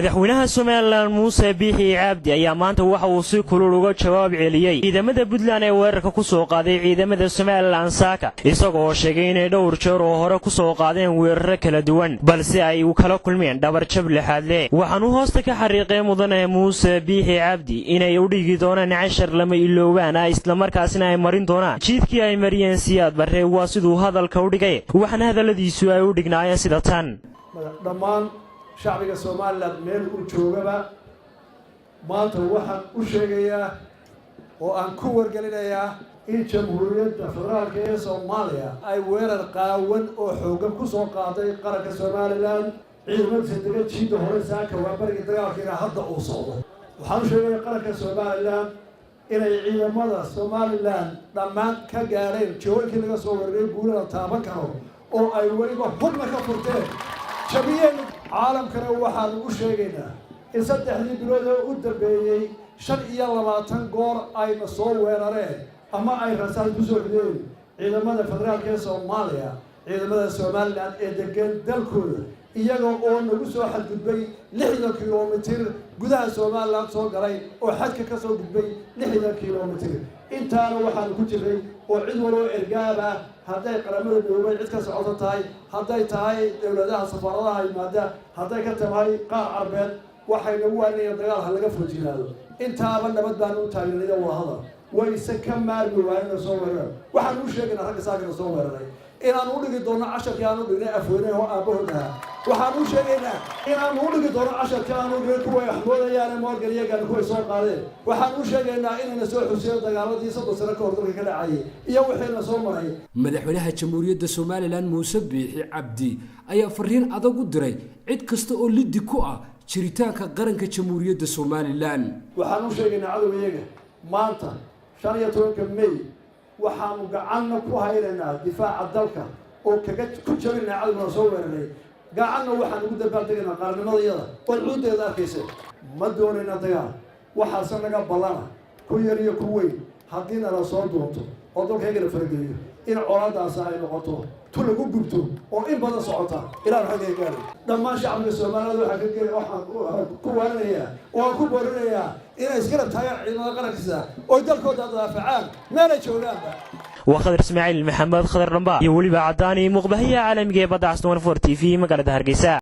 madaxweynaha Soomaaliland Muuse Biixi Cabdi ayaa maanta waxa uu si kulul uga jawaab celiyay ciidamada Puntland ee weerarka ku soo qaaday ciidamada Soomaaliland saaka isagoo sheegay inay dhowr jeer oo hore ku soo qaadeen weerar kala duwan balse ay u kala kulmeen dhabar jab lixaad leh waxaan u hoosta ka xariiqay mudane Muuse Biixi Cabdi inay u dhigi doonaan cashar lama iloobaan isla markaasina ay marin doonaan jidkii ay mariyeen Siyaad Barre waa sidoo hadalka u dhigay waxaan hadaladiisu ay u dhignaayeen sida tan شعبك الصومالي ميل وجوجبا مالته واحد وشجيا وأن كور قليلا إن جمهورية فدرالية الصومالية أي وير القاون وحقوق كسر قاضي قرق الصوماليلاند علم سدقة شيء هون ساك وبرق الدرجة كنا حتى أوصله وحنشجع قرق الصوماليلاند إلى علم ماذا الصوماليلاند لما كجارين جوي كنا صورين بقولنا تابكهم أو أي وير هم كفرتين شبيهن عالم كانوا واحد وشيءنا إن صدق هذي بلوده ودبي شرقية لبعضن قار أي مصور ويراره أما أي رسالة بزور دين إذا ماذا فدرالية الصومالية إذا ماذا الصوماليلاند إدكن دلكول إيجا أون نبصو حد دبي لحدا كيلومتر جدا الصوماليلاند صار قري وحد كسر دبي لحدا كيلومتر أنت أنا واحد كتير وعدوا إرجابه هذا قرامة الدولة عدك سعودتهاي هذا تهاي دولتها سفارتها المادة هذا كتبهاي قاع عربيات وحينوا أن يضيعها هلا فوجيناه أنت أبنا بدنا نتعلم لذا وهذا ويسكم مال بوين صورنا وحنوش يجينا هذا ساكن صورنا إن أنا أقول لك دونا 10 كانوا بينا أفوينا هو أبونا وحنوش يجينا إن أنا أقول لك دونا 10 كانوا بينا كوي حمودا يعني ما قريه كان كوي صار قاله وحنوش يجينا إن نسوي حسين دجالات يصدق سنة كوردك كذا عاي يوحينا صومري madaxweynaha jamhuuriyadda Soomaaliland Muuse Biixi Cabdi ayaa fariin adag u diray cid kasta oo liddi ku ah jiritaanka qaranka jamhuuriyadda Soomaaliland waxaan u sheegaynaa cadawayga maanta 15 May waxaanu gacanna ku haynaynaa difaaca dalka oo kaga ku jabinaa cadawga soo weeraray gacanna waxaan ugu dabaaldegaynaa qarannimadayada oo cuudeeda arkaysa ma doonayna dagaal waxa sanaga balana ku yar iyo ku weyn haddii la soo doonto oo dalkayga la fargeliyo in colaadaas ay noqoto tu lagu gubto oo in badan socota ilaa xagee gaaray dhammaan shacabka Soomaaliyeed waxaan ku waanaya oo ku boorinayaa inay iskala taagaan ciidamada qarankiisa oo dalkooda daafacaan meel ay joogaan وخضر إسماعيل محمد خضر رمبا يولي بعداني مقبهية عالمية بدأ عصنون فور تي في مقالة هرقيساء